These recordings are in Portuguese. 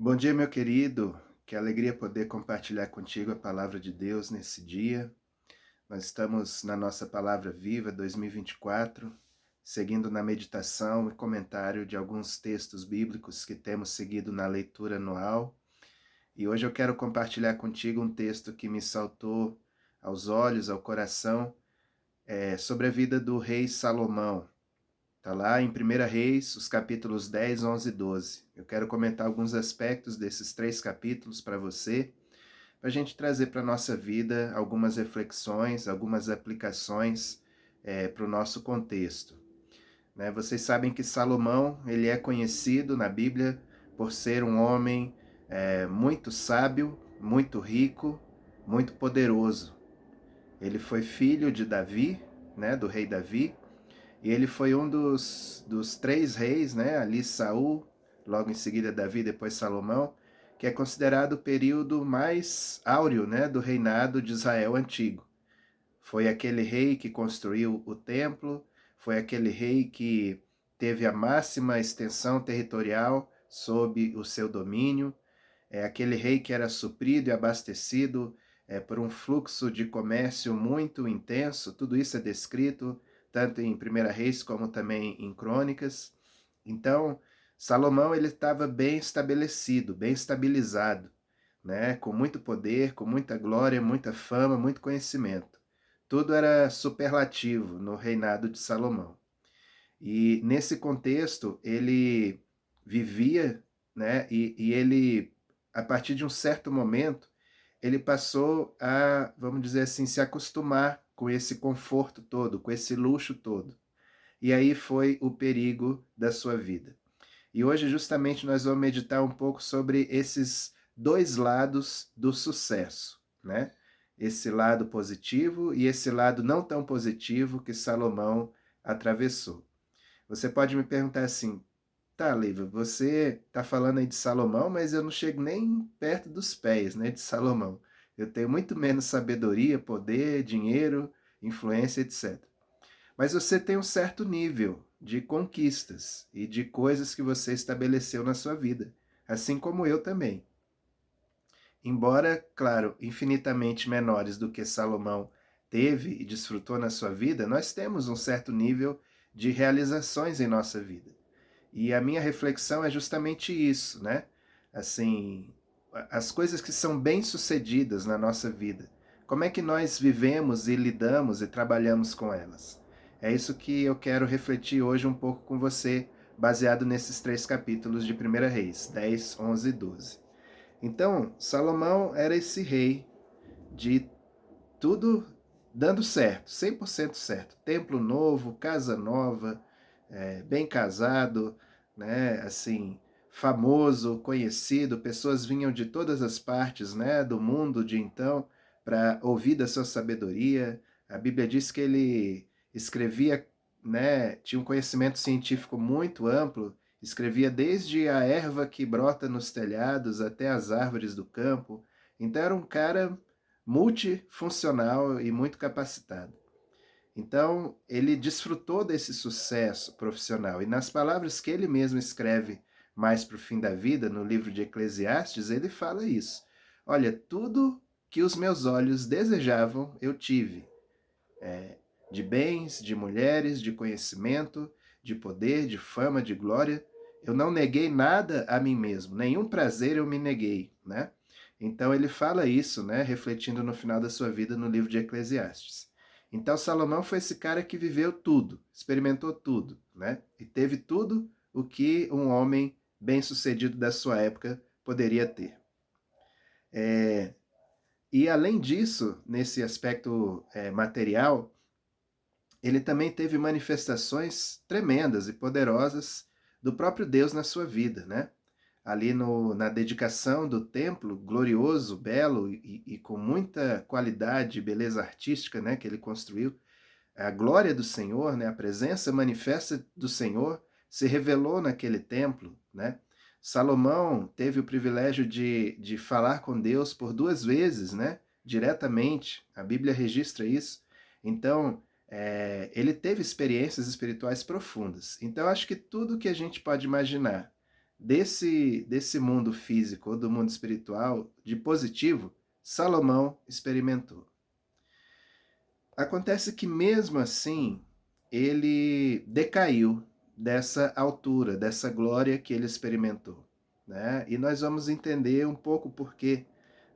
Bom dia, meu querido. Que alegria poder compartilhar contigo a palavra de Deus nesse dia. Nós estamos na nossa Palavra Viva 2024, seguindo na meditação e comentário de alguns textos bíblicos que temos seguido na leitura anual. E hoje eu quero compartilhar contigo um texto que me saltou aos olhos, ao coração, sobre a vida do rei Salomão. Está lá em 1 Reis, os capítulos 10, 11 e 12. Eu quero comentar alguns aspectos desses três capítulos para você, para a gente trazer para a nossa vida algumas reflexões, algumas aplicações para o nosso contexto. Né? Vocês sabem que Salomão ele é conhecido na Bíblia por ser um homem muito sábio, muito rico, muito poderoso. Ele foi filho de Davi, né, do rei Davi, e ele foi um dos três reis, né? Ali Saul, logo em seguida Davi, depois Salomão, que é considerado o período mais áureo, né, do reinado de Israel antigo. Foi aquele rei que construiu o templo, foi aquele rei que teve a máxima extensão territorial sob o seu domínio, é aquele rei que era suprido e abastecido por um fluxo de comércio muito intenso. Tudo isso é descrito tanto em 1 Reis como também em Crônicas. Então, Salomão ele estava bem estabelecido, bem estabilizado, né? Com muito poder, com muita glória, muita fama, muito conhecimento. Tudo era superlativo no reinado de Salomão. E nesse contexto, ele vivia, né? E ele, a partir de um certo momento, ele passou a, vamos dizer assim, se acostumar com esse conforto todo, com esse luxo todo. E aí foi o perigo da sua vida. E hoje, justamente, nós vamos meditar um pouco sobre esses dois lados do sucesso, né? Esse lado positivo e esse lado não tão positivo que Salomão atravessou. Você pode me perguntar assim, tá, Leiva, você tá falando aí de Salomão, mas eu não chego nem perto dos pés, né, de Salomão. Eu tenho muito menos sabedoria, poder, dinheiro, influência, etc. Mas você tem um certo nível de conquistas e de coisas que você estabeleceu na sua vida, assim como eu também. Embora, claro, infinitamente menores do que Salomão teve e desfrutou na sua vida, nós temos um certo nível de realizações em nossa vida. E a minha reflexão é justamente isso, né? Assim, as coisas que são bem-sucedidas na nossa vida, como é que nós vivemos e lidamos e trabalhamos com elas? É isso que eu quero refletir hoje um pouco com você, baseado nesses três capítulos de 1 Reis, 10, 11 e 12. Então, Salomão era esse rei de tudo dando certo, 100% certo. Templo novo, casa nova, bem casado, né? Assim, famoso, conhecido, pessoas vinham de todas as partes, né, do mundo de então para ouvir da sua sabedoria. A Bíblia diz que ele escrevia, né, tinha um conhecimento científico muito amplo, escrevia desde a erva que brota nos telhados até as árvores do campo. Então era um cara multifuncional e muito capacitado. Então, ele desfrutou desse sucesso profissional. E nas palavras que ele mesmo escreve mais para o fim da vida, no livro de Eclesiastes, ele fala isso. Olha, tudo que os meus olhos desejavam, eu tive. De bens, de mulheres, de conhecimento, de poder, de fama, de glória. Eu não neguei nada a mim mesmo, nenhum prazer eu me neguei, né? Então ele fala isso, né, refletindo no final da sua vida no livro de Eclesiastes. Então Salomão foi esse cara que viveu tudo, experimentou tudo, né? E teve tudo o que um homem bem-sucedido da sua época poderia ter. E além disso, nesse aspecto material, ele também teve manifestações tremendas e poderosas do próprio Deus na sua vida, né? Ali na dedicação do templo, glorioso, belo e com muita qualidade e beleza artística, né, que ele construiu, a glória do Senhor, né, a presença manifesta do Senhor se revelou naquele templo, né? Salomão teve o privilégio de falar com Deus por duas vezes, né, diretamente, a Bíblia registra isso. Então, ele teve experiências espirituais profundas. Então, acho que tudo que a gente pode imaginar desse mundo físico ou do mundo espiritual, de positivo, Salomão experimentou. Acontece que mesmo assim, ele decaiu dessa altura, dessa glória que ele experimentou, né? E nós vamos entender um pouco por quê,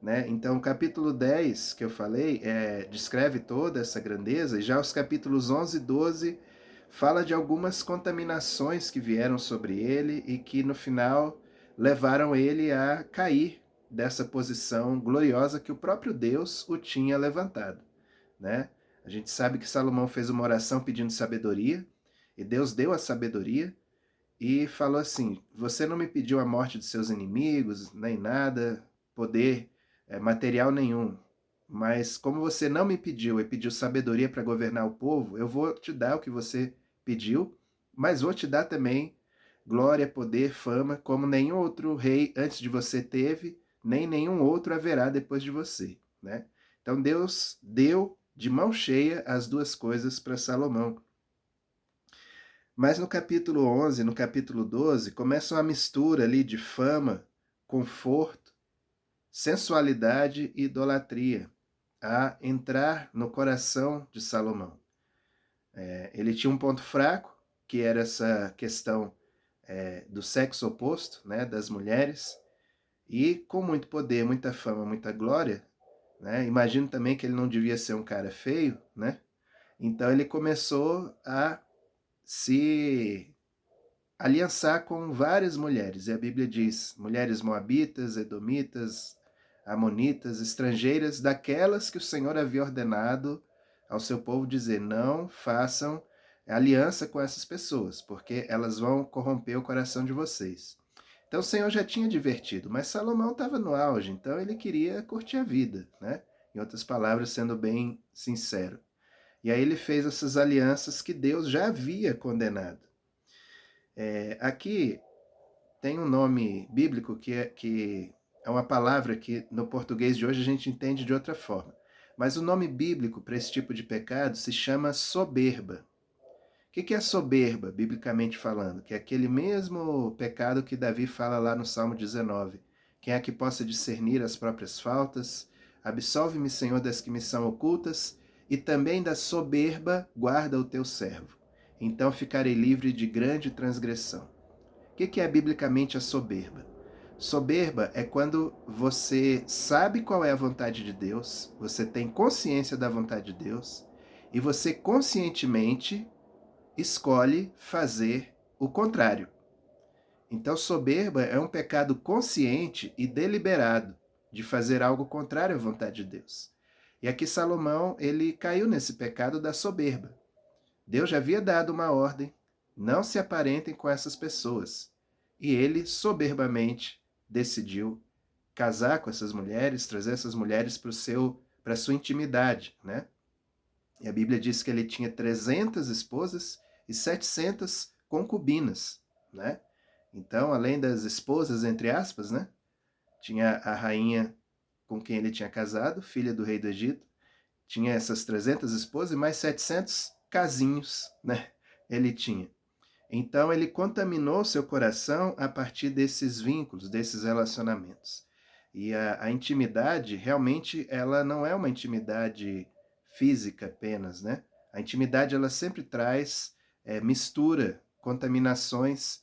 né? Então, o capítulo 10 que eu falei descreve toda essa grandeza, e já os capítulos 11 e 12 fala de algumas contaminações que vieram sobre ele e que no final levaram ele a cair dessa posição gloriosa que o próprio Deus o tinha levantado, né? A gente sabe que Salomão fez uma oração pedindo sabedoria, e Deus deu a sabedoria, e falou assim: você não me pediu a morte de seus inimigos, nem nada, poder material nenhum, mas como você não me pediu e pediu sabedoria para governar o povo, eu vou te dar o que você pediu, mas vou te dar também glória, poder, fama, como nenhum outro rei antes de você teve, nem nenhum outro haverá depois de você, né? Então Deus deu de mão cheia as duas coisas para Salomão. Mas no capítulo 11, no capítulo 12, começa uma mistura ali de fama, conforto, sensualidade e idolatria a entrar no coração de Salomão. Ele tinha um ponto fraco, que era essa questão do sexo oposto, né, das mulheres, e com muito poder, muita fama, muita glória, né, imagino também que ele não devia ser um cara feio, né, então ele começou a se aliançar com várias mulheres, e a Bíblia diz, mulheres moabitas, edomitas, amonitas, estrangeiras, daquelas que o Senhor havia ordenado ao seu povo dizer, não façam aliança com essas pessoas, porque elas vão corromper o coração de vocês. Então o Senhor já tinha divertido, mas Salomão estava no auge, então ele queria curtir a vida, né? Em outras palavras, sendo bem sincero. E aí ele fez essas alianças que Deus já havia condenado. Aqui tem um nome bíblico que é uma palavra que no português de hoje a gente entende de outra forma. Mas o nome bíblico para esse tipo de pecado se chama soberba. O que é soberba, biblicamente falando? Que é aquele mesmo pecado que Davi fala lá no Salmo 19. Quem é que possa discernir as próprias faltas? Absolve-me, Senhor, das que me são ocultas, e também da soberba guarda o teu servo. Então ficarei livre de grande transgressão. O que é biblicamente a soberba? Soberba é quando você sabe qual é a vontade de Deus, você tem consciência da vontade de Deus, e você conscientemente escolhe fazer o contrário. Então, soberba é um pecado consciente e deliberado de fazer algo contrário à vontade de Deus. E aqui Salomão, ele caiu nesse pecado da soberba. Deus já havia dado uma ordem, não se aparentem com essas pessoas. E ele, soberbamente, decidiu casar com essas mulheres, trazer essas mulheres para a sua intimidade, né? E a Bíblia diz que ele tinha 300 esposas e 700 concubinas, né? Então, além das esposas, entre aspas, né? Tinha a rainha com quem ele tinha casado, filha do rei do Egito, tinha essas 300 esposas e mais 700 casinhos, né? Ele tinha. Então, ele contaminou seu coração a partir desses vínculos, desses relacionamentos. E a intimidade, realmente, ela não é uma intimidade física apenas, né? A intimidade, ela sempre traz mistura, contaminações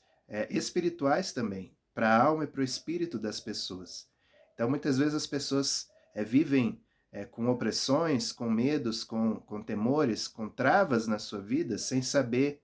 espirituais também, para a alma e para o espírito das pessoas. Então, muitas vezes as pessoas vivem com opressões, com medos, com temores, com travas na sua vida, sem saber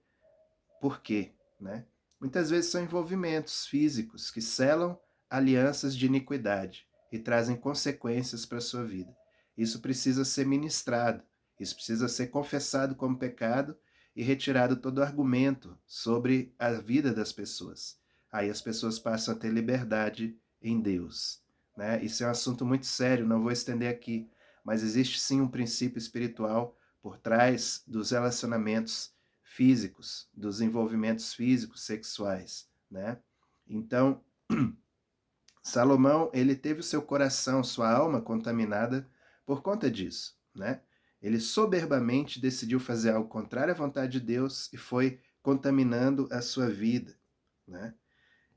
por quê, né? Muitas vezes são envolvimentos físicos que selam alianças de iniquidade e trazem consequências para a sua vida. Isso precisa ser ministrado, isso precisa ser confessado como pecado e retirado todo argumento sobre a vida das pessoas. Aí as pessoas passam a ter liberdade em Deus, né? Isso é um assunto muito sério, não vou estender aqui, mas existe sim um princípio espiritual por trás dos relacionamentos físicos, dos envolvimentos físicos, sexuais, né? Então, Salomão, ele teve o seu coração, sua alma contaminada por conta disso, né? Ele soberbamente decidiu fazer algo contrário à vontade de Deus e foi contaminando a sua vida, né?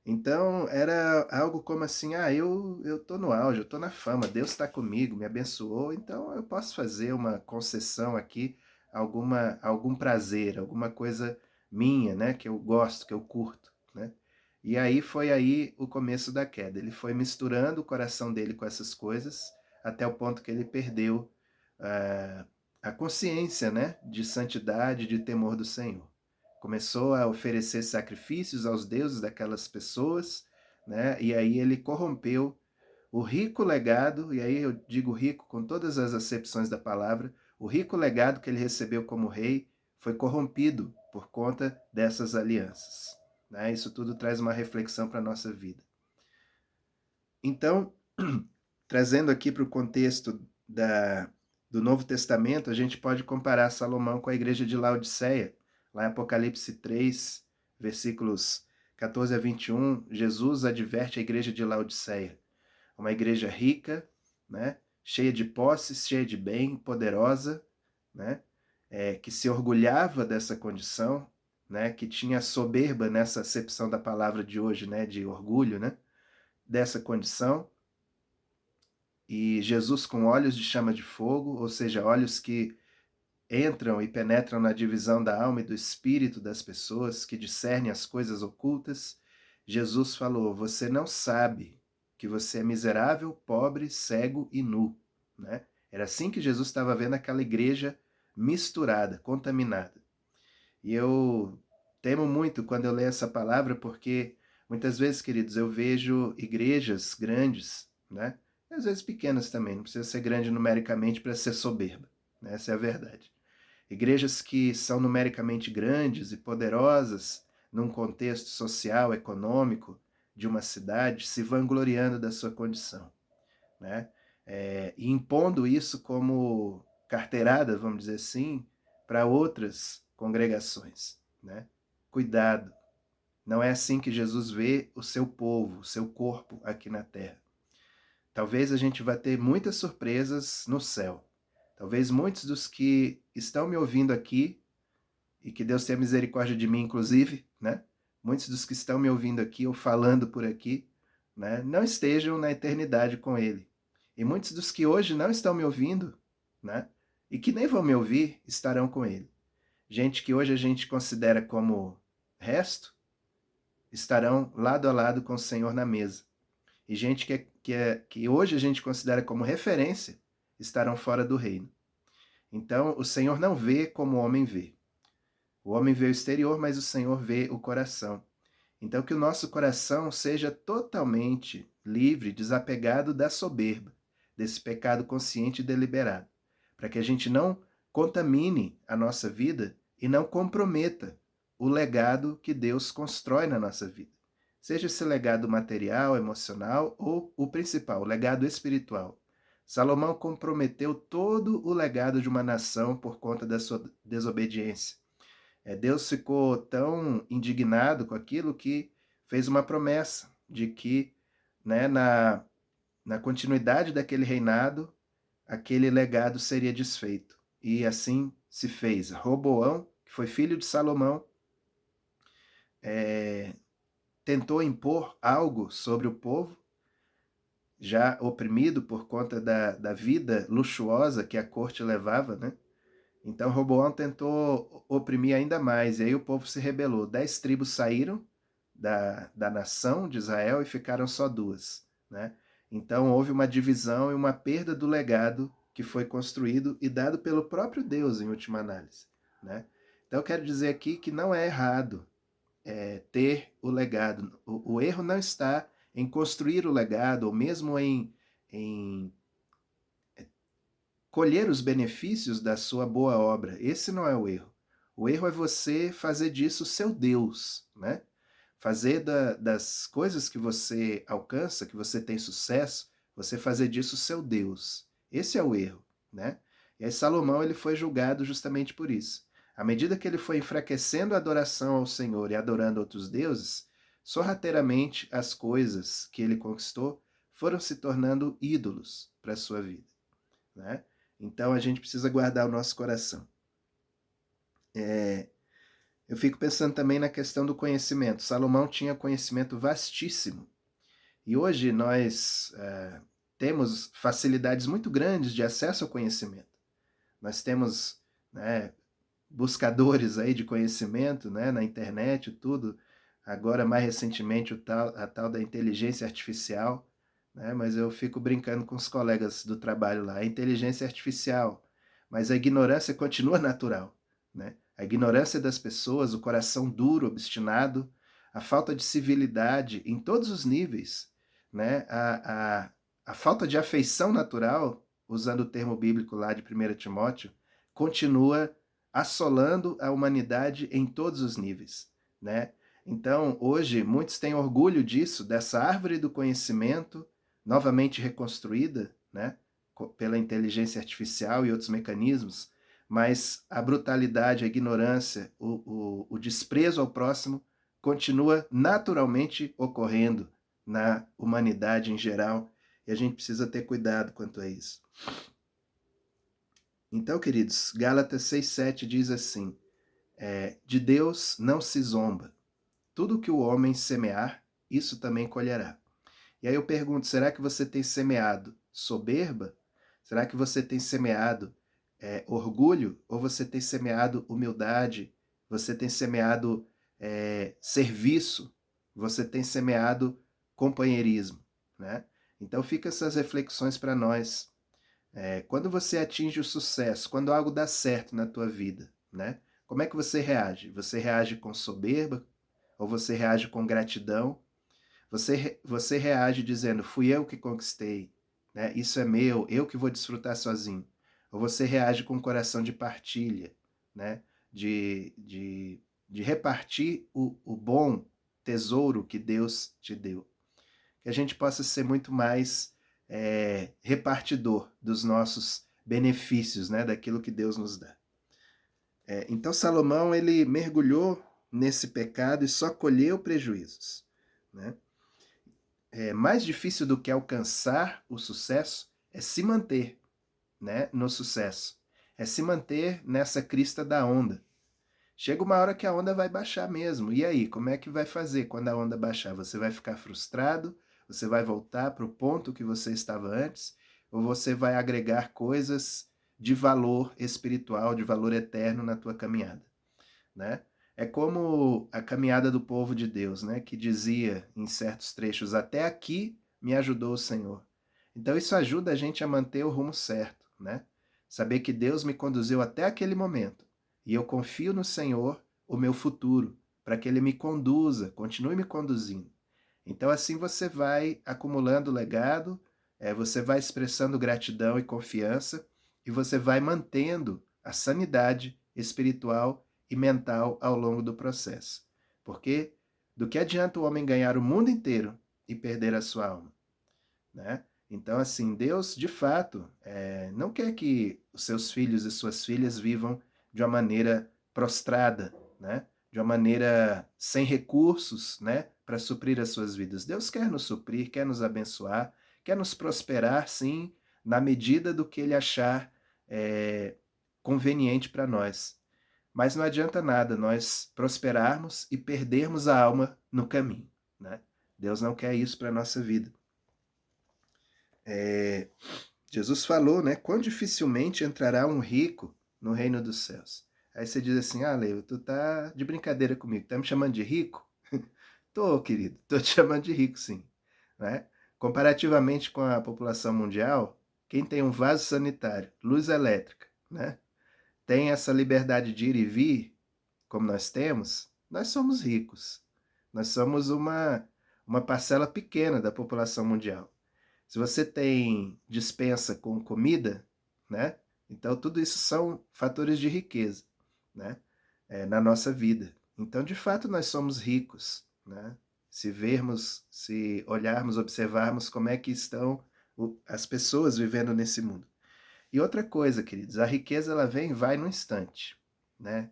Então era algo como assim, eu tô no auge, eu tô na fama, Deus está comigo, me abençoou, então eu posso fazer uma concessão aqui, algum prazer, alguma coisa minha, né, que eu gosto, que eu curto, né. E aí foi aí o começo da queda, ele foi misturando o coração dele com essas coisas, até o ponto que ele perdeu, ah, a consciência, né, de santidade, de temor do Senhor. Começou a oferecer sacrifícios aos deuses daquelas pessoas, né? E aí ele corrompeu o rico legado, e aí eu digo rico com todas as acepções da palavra, o rico legado que ele recebeu como rei foi corrompido por conta dessas alianças, né? Isso tudo traz uma reflexão para a nossa vida. Então, trazendo aqui para o contexto do Novo Testamento, a gente pode comparar Salomão com a igreja de Laodiceia. Lá em Apocalipse 3, versículos 14 a 21, Jesus adverte a igreja de Laodiceia. Uma igreja rica, né, cheia de posses, cheia de bem, poderosa, né, que se orgulhava dessa condição, né, que tinha soberba nessa acepção da palavra de hoje, né, de orgulho, né, dessa condição. E Jesus com olhos de chama de fogo, ou seja, olhos que entram e penetram na divisão da alma e do espírito das pessoas, que discernem as coisas ocultas. Jesus falou: você não sabe que você é miserável, pobre, cego e nu, né? Era assim que Jesus estava vendo aquela igreja misturada, contaminada. E eu temo muito quando eu leio essa palavra, porque muitas vezes, queridos, eu vejo igrejas grandes, né? Às vezes pequenas também, não precisa ser grande numericamente para ser soberba, né? Essa é a verdade. Igrejas que são numericamente grandes e poderosas num contexto social, econômico de uma cidade, se vangloriando da sua condição, né? E impondo isso como carteirada, vamos dizer assim, para outras congregações, né? Cuidado, não é assim que Jesus vê o seu povo, o seu corpo aqui na terra. Talvez a gente vá ter muitas surpresas no céu. Talvez muitos dos que estão me ouvindo aqui, e que Deus tenha misericórdia de mim, inclusive, né? Muitos dos que estão me ouvindo aqui ou falando por aqui, né, não estejam na eternidade com Ele. E muitos dos que hoje não estão me ouvindo, né, e que nem vão me ouvir, estarão com Ele. Gente que hoje a gente considera como resto, estarão lado a lado com o Senhor na mesa. E gente que hoje a gente considera como referência, estarão fora do reino. Então, o Senhor não vê como o homem vê. O homem vê o exterior, mas o Senhor vê o coração. Então, que o nosso coração seja totalmente livre, desapegado da soberba, desse pecado consciente e deliberado, para que a gente não contamine a nossa vida e não comprometa o legado que Deus constrói na nossa vida. Seja esse legado material, emocional ou o principal, o legado espiritual. Salomão comprometeu todo o legado de uma nação por conta da sua desobediência. Deus ficou tão indignado com aquilo que fez uma promessa de que, né, na continuidade daquele reinado, aquele legado seria desfeito. E assim se fez. Roboão, que foi filho de Salomão, tentou impor algo sobre o povo, já oprimido por conta da vida luxuosa que a corte levava, né? Então Roboão tentou oprimir ainda mais, e aí o povo se rebelou. 10 tribos saíram da nação de Israel e ficaram só 2, né? Então houve uma divisão e uma perda do legado que foi construído e dado pelo próprio Deus em última análise, né? Então eu quero dizer aqui que não é errado ter o legado. O erro não está em construir o legado ou mesmo em colher os benefícios da sua boa obra. Esse não é o erro. O erro é você fazer disso seu Deus, né? Fazer das coisas que você alcança, que você tem sucesso, você fazer disso seu Deus. Esse é o erro, né? E aí Salomão ele foi julgado justamente por isso. À medida que ele foi enfraquecendo a adoração ao Senhor e adorando outros deuses, sorrateiramente as coisas que ele conquistou foram se tornando ídolos para a sua vida, né? Então a gente precisa guardar o nosso coração. Eu fico pensando também na questão do conhecimento. Salomão tinha conhecimento vastíssimo. E hoje nós temos facilidades muito grandes de acesso ao conhecimento. Nós temos, né, buscadores aí de conhecimento, né, na internet e tudo. Agora, mais recentemente, a tal da inteligência artificial, né, mas eu fico brincando com os colegas do trabalho lá. A inteligência artificial, mas a ignorância continua natural, né? A ignorância das pessoas, o coração duro, obstinado, a falta de civilidade em todos os níveis, né? A falta de afeição natural, usando o termo bíblico lá de 1 Timóteo, continua assolando a humanidade em todos os níveis, né? Então, hoje, muitos têm orgulho disso, dessa árvore do conhecimento, novamente reconstruída, né, pela inteligência artificial e outros mecanismos, mas a brutalidade, a ignorância, o desprezo ao próximo continua naturalmente ocorrendo na humanidade em geral, e a gente precisa ter cuidado quanto a isso. Então, queridos, Gálatas 6,7 diz assim, de Deus não se zomba. Tudo que o homem semear, isso também colherá. E aí eu pergunto, será que você tem semeado soberba? Será que você tem semeado orgulho? Ou você tem semeado humildade? Você tem semeado serviço? Você tem semeado companheirismo, né? Então fica essas reflexões para nós. Quando você atinge o sucesso, quando algo dá certo na tua vida, né? Como é que você reage? Você reage com soberba? Ou você reage com gratidão? Você reage dizendo, fui eu que conquistei, né? Isso é meu, eu que vou desfrutar sozinho. Ou você reage com um coração de partilha, né? De repartir o bom tesouro que Deus te deu. Que a gente possa ser muito mais repartidor dos nossos benefícios, né? Daquilo que Deus nos dá. Então Salomão, ele mergulhou nesse pecado e só colheu prejuízos, né? Mais difícil do que alcançar o sucesso é se manter, né, no sucesso. É se manter nessa crista da onda. Chega uma hora que a onda vai baixar mesmo. E aí, como é que vai fazer quando a onda baixar? Você vai ficar frustrado? Você vai voltar para o ponto que você estava antes? Ou você vai agregar coisas de valor espiritual, de valor eterno na tua caminhada, né? É como a caminhada do povo de Deus, né, que dizia em certos trechos, até aqui me ajudou o Senhor. Então isso ajuda a gente a manter o rumo certo, né? Saber que Deus me conduziu até aquele momento e eu confio no Senhor o meu futuro, para que Ele me conduza, continue me conduzindo. Então assim você vai acumulando legado, você vai expressando gratidão e confiança e você vai mantendo a sanidade espiritual e mental ao longo do processo. Porque do que adianta o homem ganhar o mundo inteiro e perder a sua alma, né? Então, assim, Deus, de fato, não quer que os seus filhos e suas filhas vivam de uma maneira prostrada, né? De uma maneira sem recursos, né? Para suprir as suas vidas. Deus quer nos suprir, quer nos abençoar, quer nos prosperar, sim, na medida do que Ele achar conveniente para nós. Mas não adianta nada nós prosperarmos e perdermos a alma no caminho, né? Deus não quer isso para a nossa vida. Jesus falou, né? Quão dificilmente entrará um rico no reino dos céus. Aí você diz assim, Leo, tu tá de brincadeira comigo, tá me chamando de rico? Tô, querido, tô te chamando de rico, sim. Né? Comparativamente com a população mundial, quem tem um vaso sanitário, luz elétrica, né? Tem essa liberdade de ir e vir, como nós temos, nós somos ricos. Nós somos uma parcela pequena da população mundial. Se você tem dispensa com comida, né? Então tudo isso são fatores de riqueza, né? Na nossa vida. Então, de fato, nós somos ricos, né? Se vermos, se olharmos, observarmos como é que estão as pessoas vivendo nesse mundo. E outra coisa, queridos, a riqueza ela vem e vai no instante, né?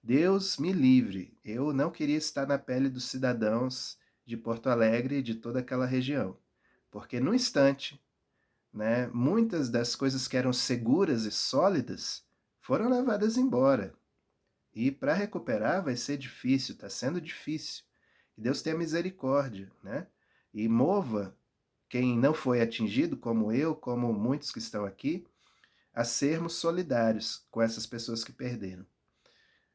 Deus me livre, eu não queria estar na pele dos cidadãos de Porto Alegre e de toda aquela região, porque no instante, né, muitas das coisas que eram seguras e sólidas foram levadas embora. E para recuperar vai ser difícil, está sendo difícil. Que Deus tenha misericórdia, né? E mova quem não foi atingido, como eu, como muitos que estão aqui, a sermos solidários com essas pessoas que perderam.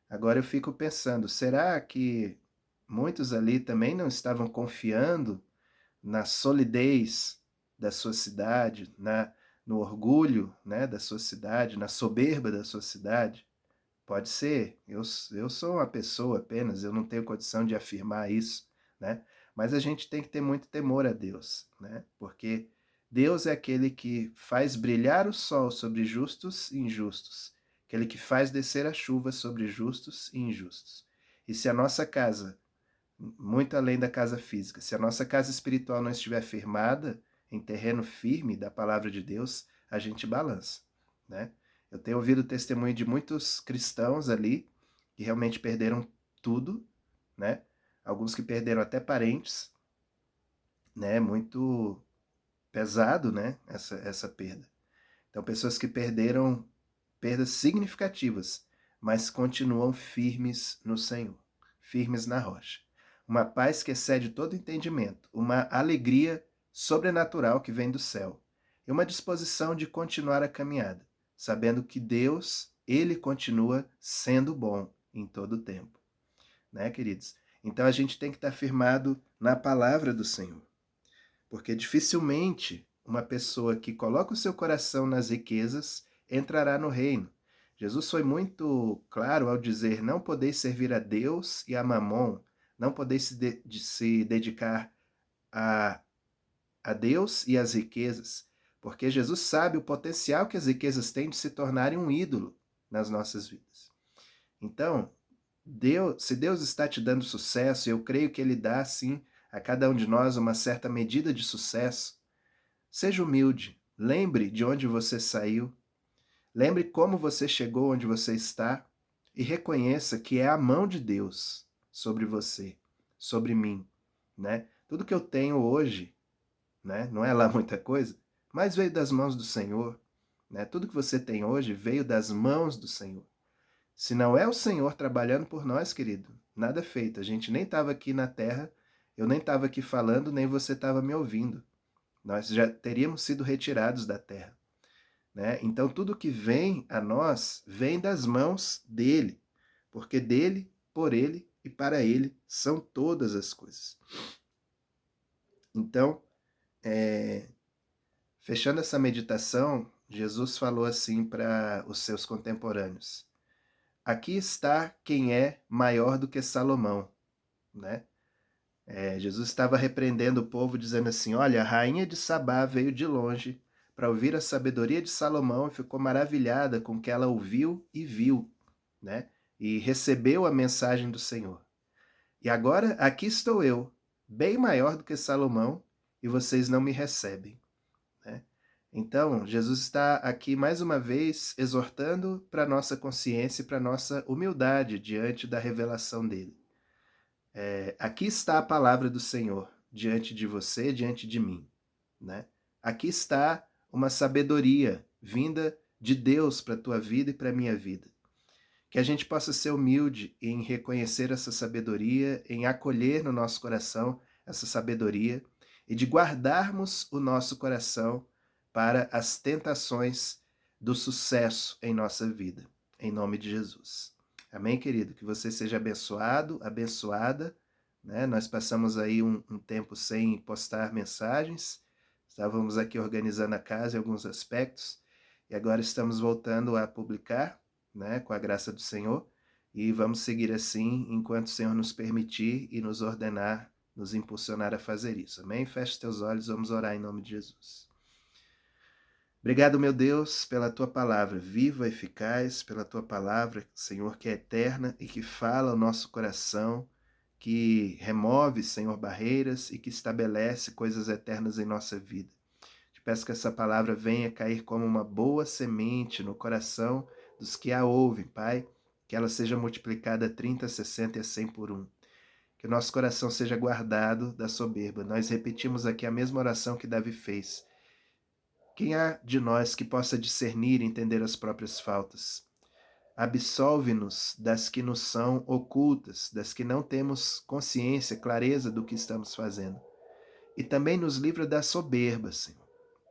Agora eu fico pensando, será que muitos ali também não estavam confiando na solidez da sua cidade, no orgulho, né, da sua cidade, na soberba da sua cidade? Pode ser, eu sou uma pessoa apenas, eu não tenho condição de afirmar isso, né? Mas a gente tem que ter muito temor a Deus, né? Porque Deus é aquele que faz brilhar o sol sobre justos e injustos, aquele que faz descer a chuva sobre justos e injustos. E se a nossa casa, muito além da casa física, se a nossa casa espiritual não estiver firmada em terreno firme da palavra de Deus, a gente balança, né? Eu tenho ouvido o testemunho de muitos cristãos ali que realmente perderam tudo, né? Alguns que perderam até parentes, né? Muito pesado, né? Essa perda. Então, pessoas que perderam perdas significativas, mas continuam firmes no Senhor, firmes na rocha. Uma paz que excede todo entendimento, uma alegria sobrenatural que vem do céu, e uma disposição de continuar a caminhada, sabendo que Deus, Ele continua sendo bom em todo o tempo. Né, queridos? Então a gente tem que estar firmado na palavra do Senhor, porque dificilmente uma pessoa que coloca o seu coração nas riquezas entrará no reino. Jesus foi muito claro ao dizer: não podeis servir a Deus e a Mamon, não podeis se dedicar a, a Deus e às riquezas, porque Jesus sabe o potencial que as riquezas têm de se tornarem um ídolo nas nossas vidas. Então, se Deus está te dando sucesso, eu creio que Ele dá, sim, a cada um de nós uma certa medida de sucesso. Seja humilde, lembre de onde você saiu, lembre como você chegou onde você está e reconheça que é a mão de Deus sobre você, sobre mim, né? Tudo que eu tenho hoje, né, não é lá muita coisa, mas veio das mãos do Senhor, né? Tudo que você tem hoje veio das mãos do Senhor. Se não é o Senhor trabalhando por nós, querido, nada feito. A gente nem estava aqui na terra, eu nem estava aqui falando, nem você estava me ouvindo. Nós já teríamos sido retirados da terra, né? Então tudo que vem a nós vem das mãos dele, porque dele, por ele e para ele são todas as coisas. Então, fechando essa meditação, Jesus falou assim para os seus contemporâneos: aqui está quem é maior do que Salomão, né? Jesus estava repreendendo o povo, dizendo assim: olha, a rainha de Sabá veio de longe para ouvir a sabedoria de Salomão e ficou maravilhada com o que ela ouviu e viu, né? E recebeu a mensagem do Senhor. E agora aqui estou eu, bem maior do que Salomão, e vocês não me recebem, né? Então, Jesus está aqui mais uma vez exortando para a nossa consciência e para a nossa humildade diante da revelação dele. Aqui está a palavra do Senhor diante de você, diante de mim, né? Aqui está uma sabedoria vinda de Deus para a tua vida e para a minha vida. Que a gente possa ser humilde em reconhecer essa sabedoria, em acolher no nosso coração essa sabedoria e de guardarmos o nosso coração para as tentações do sucesso em nossa vida. Em nome de Jesus. Amém, querido? Que você seja abençoado, abençoada, né? Nós passamos aí um tempo sem postar mensagens, estávamos aqui organizando a casa em alguns aspectos, e agora estamos voltando a publicar, né, com a graça do Senhor, e vamos seguir assim enquanto o Senhor nos permitir e nos ordenar, nos impulsionar a fazer isso. Amém? Feche teus olhos, vamos orar em nome de Jesus. Obrigado, meu Deus, pela tua palavra viva, eficaz, pela tua palavra, Senhor, que é eterna e que fala ao nosso coração, que remove, Senhor, barreiras e que estabelece coisas eternas em nossa vida. Te peço que essa palavra venha cair como uma boa semente no coração dos que a ouvem, Pai, que ela seja multiplicada 30, 60 e a 100 por um. Que o nosso coração seja guardado da soberba. Nós repetimos aqui a mesma oração que Davi fez. Quem há de nós que possa discernir e entender as próprias faltas? Absolve-nos das que nos são ocultas, das que não temos consciência, clareza do que estamos fazendo. E também nos livra da soberba, Senhor,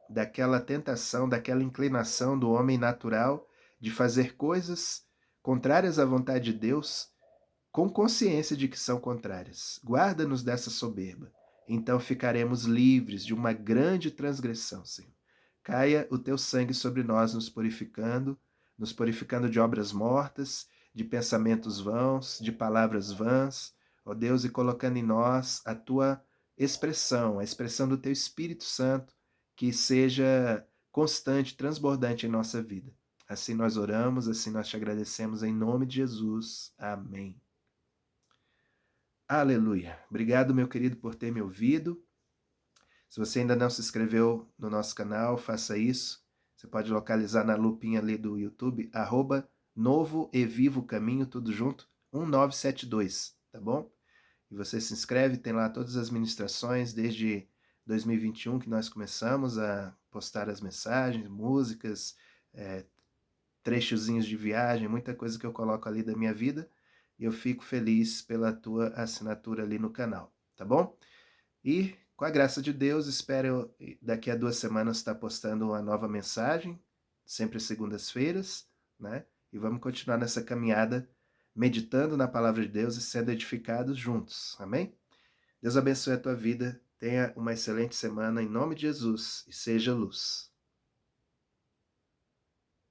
daquela tentação, daquela inclinação do homem natural de fazer coisas contrárias à vontade de Deus, com consciência de que são contrárias. Guarda-nos dessa soberba. Então ficaremos livres de uma grande transgressão, Senhor. Caia o teu sangue sobre nós, nos purificando de obras mortas, de pensamentos vãos, de palavras vãs, ó Deus, e colocando em nós a tua expressão, a expressão do teu Espírito Santo, que seja constante, transbordante em nossa vida. Assim nós oramos, assim nós te agradecemos, em nome de Jesus. Amém. Aleluia. Obrigado, meu querido, por ter me ouvido. Se você ainda não se inscreveu no nosso canal, faça isso. Você pode localizar na lupinha ali do YouTube, @Novo e Vivo Caminho, tudo junto, 1972, tá bom? E você se inscreve, tem lá todas as ministrações, desde 2021 que nós começamos a postar as mensagens, músicas, trechozinhos de viagem, muita coisa que eu coloco ali da minha vida, e eu fico feliz pela tua assinatura ali no canal, tá bom? E, com a graça de Deus, espero daqui a 2 semanas estar postando uma nova mensagem, sempre às segundas-feiras, né? E vamos continuar nessa caminhada, meditando na palavra de Deus e sendo edificados juntos, amém? Deus abençoe a tua vida, tenha uma excelente semana em nome de Jesus e seja luz.